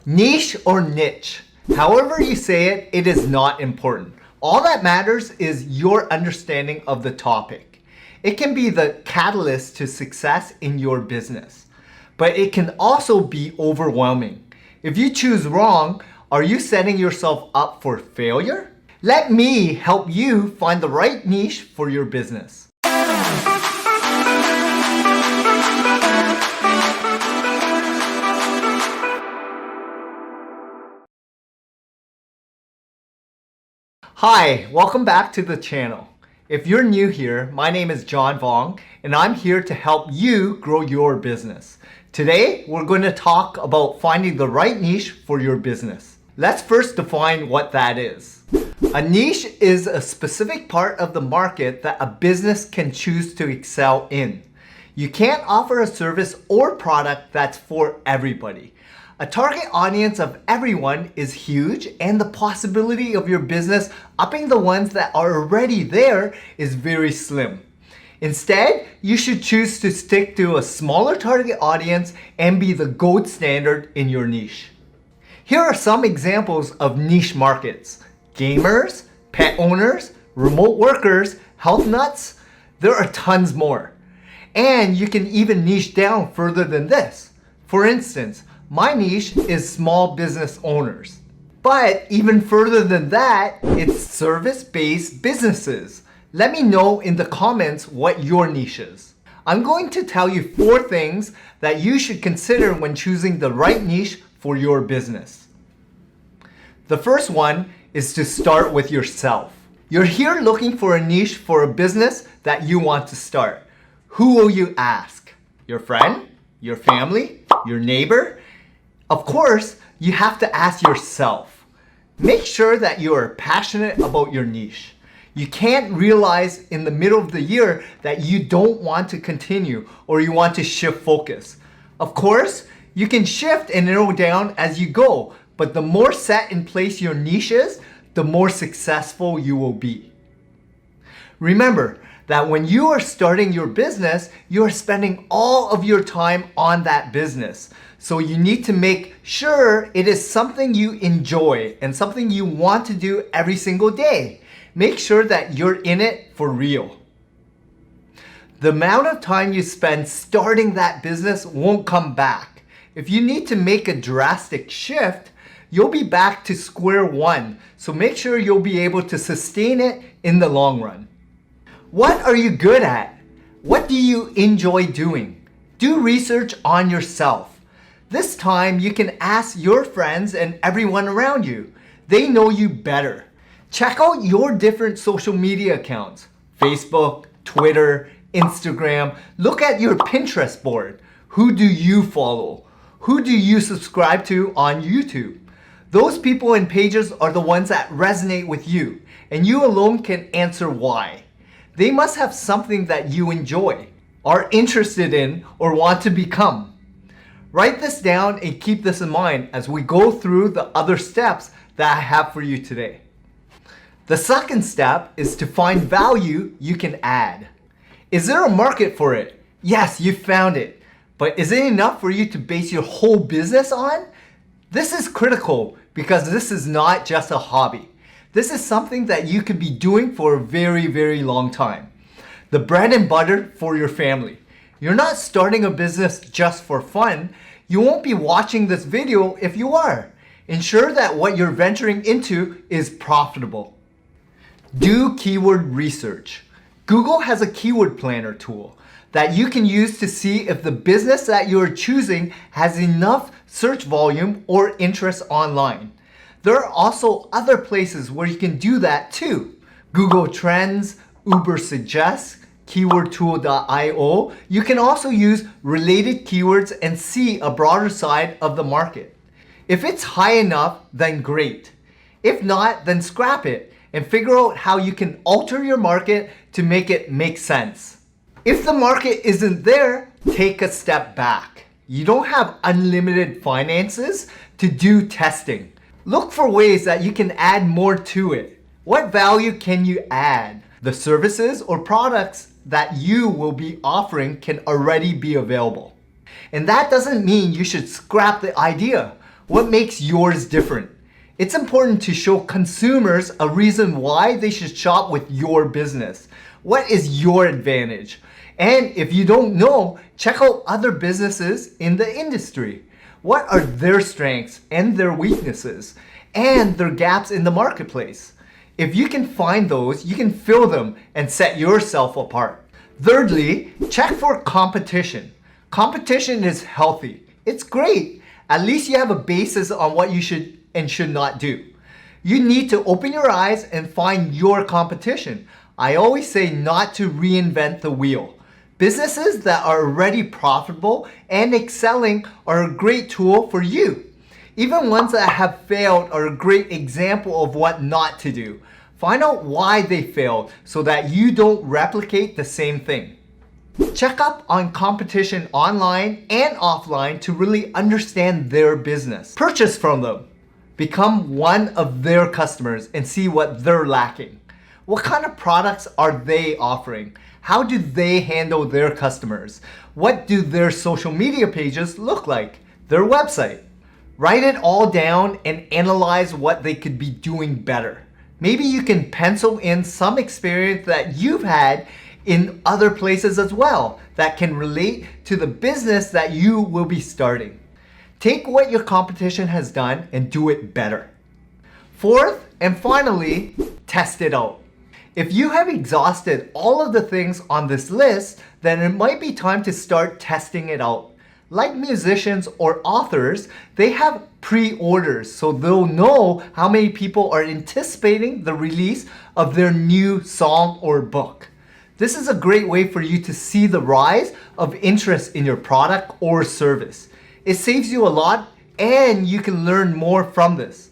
Niche or niche, however you say it, it is not important. All that matters is your understanding of the topic. It can be the catalyst to success in your business, but it can also be overwhelming. If you choose wrong, are you setting yourself up for failure? Let me help you find the right niche for your business. Hi, welcome back to the channel. If you're new here, my name is John Vong, and I'm here to help you grow your business. Today, we're going to talk about finding the right niche for your business. Let's first define what that is. A niche is a specific part of the market that a business can choose to excel in. You can't offer a service or product that's for everybody. A target audience of everyone is huge, and the possibility of your business upping the ones that are already there is very slim. Instead, you should choose to stick to a smaller target audience and be the gold standard in your niche. Here are some examples of niche markets: gamers, pet owners, remote workers, health nuts. There are tons more. And you can even niche down further than this. For instance, my niche is small business owners. But even further than that, it's service-based businesses. Let me know in the comments what your niche is. I'm going to tell you 4 things that you should consider when choosing the right niche for your business. The first one is to start with yourself. You're here looking for a niche for a business that you want to start. Who will you ask? Your friend? Your family? Your neighbor? Of course, you have to ask yourself. Make sure that you are passionate about your niche. You can't realize in the middle of the year that you don't want to continue or you want to shift focus. Of course, you can shift and narrow down as you go, but the more set in place your niche is, the more successful you will be. Remember that when you are starting your business, you are spending all of your time on that business. So you need to make sure it is something you enjoy and something you want to do every single day. Make sure that you're in it for real. The amount of time you spend starting that business won't come back. If you need to make a drastic shift, you'll be back to square one. So make sure you'll be able to sustain it in the long run. What are you good at? What do you enjoy doing? Do research on yourself. This time you can ask your friends and everyone around you. They know you better. Check out your different social media accounts: Facebook, Twitter, Instagram. Look at your Pinterest board. Who do you follow? Who do you subscribe to on YouTube? Those people and pages are the ones that resonate with you, and you alone can answer why. They must have something that you enjoy, are interested in, or want to become. Write this down and keep this in mind as we go through the other steps that I have for you today. The second step is to find value you can add. Is there a market for it? Yes, you found it. But is it enough for you to base your whole business on? This is critical because this is not just a hobby. This is something that you could be doing for a very, very long time. The bread and butter for your family. You're not starting a business just for fun. You won't be watching this video if you are. Ensure that what you're venturing into is profitable. Do keyword research. Google has a keyword planner tool that you can use to see if the business that you're choosing has enough search volume or interest online. There are also other places where you can do that too. Google Trends, Uber Suggests, keywordtool.io. You can also use related keywords and see a broader side of the market. If it's high enough, then great. If not, then scrap it and figure out how you can alter your market to make it make sense. If the market isn't there, take a step back. You don't have unlimited finances to do testing. Look for ways that you can add more to it. What value can you add? The services or products that you will be offering can already be available. And that doesn't mean you should scrap the idea. What makes yours different? It's important to show consumers a reason why they should shop with your business. What is your advantage? And if you don't know, check out other businesses in the industry. What are their strengths and their weaknesses and their gaps in the marketplace? If you can find those, you can fill them and set yourself apart. Thirdly, check for competition. Competition is healthy. It's great. At least you have a basis on what you should and should not do. You need to open your eyes and find your competition. I always say not to reinvent the wheel. Businesses that are already profitable and excelling are a great tool for you. Even ones that have failed are a great example of what not to do. Find out why they failed so that you don't replicate the same thing. Check up on competition online and offline to really understand their business. Purchase from them. Become one of their customers and see what they're lacking. What kind of products are they offering? How do they handle their customers? What do their social media pages look like? Their website. Write it all down and analyze what they could be doing better. Maybe you can pencil in some experience that you've had in other places as well that can relate to the business that you will be starting. Take what your competition has done and do it better. Fourth, and finally, test it out. If you have exhausted all of the things on this list, then it might be time to start testing it out. Like musicians or authors, they have pre-orders, so they'll know how many people are anticipating the release of their new song or book. This is a great way for you to see the rise of interest in your product or service. It saves you a lot and you can learn more from this.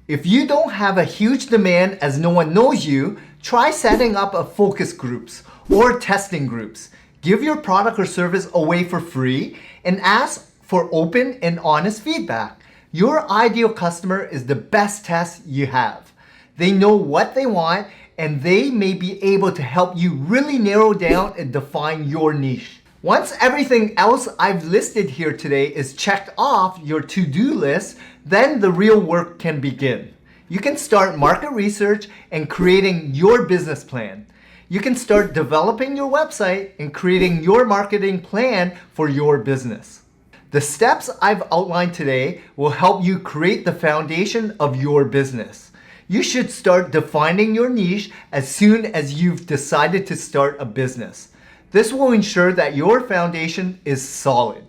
If you don't have a huge demand as no one knows you, try setting up a focus groups or testing groups. Give your product or service away for free and ask for open and honest feedback. Your ideal customer is the best test you have. They know what they want and they may be able to help you really narrow down and define your niche. Once everything else I've listed here today is checked off your to-do list, then the real work can begin. You can start market research and creating your business plan. You can start developing your website and creating your marketing plan for your business. The steps I've outlined today will help you create the foundation of your business. You should start defining your niche as soon as you've decided to start a business. This will ensure that your foundation is solid.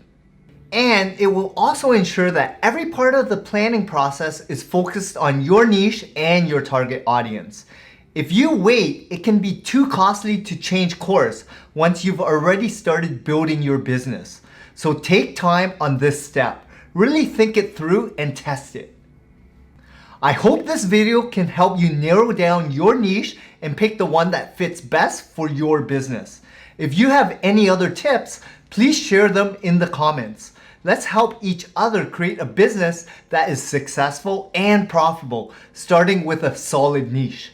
And it will also ensure that every part of the planning process is focused on your niche and your target audience. If you wait, it can be too costly to change course once you've already started building your business. So take time on this step. Really think it through and test it. I hope this video can help you narrow down your niche and pick the one that fits best for your business. If you have any other tips, please share them in the comments. Let's help each other create a business that is successful and profitable, starting with a solid niche.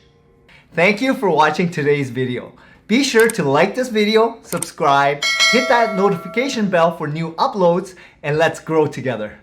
Thank you for watching today's video. Be sure to like this video, subscribe, hit that notification bell for new uploads, and let's grow together.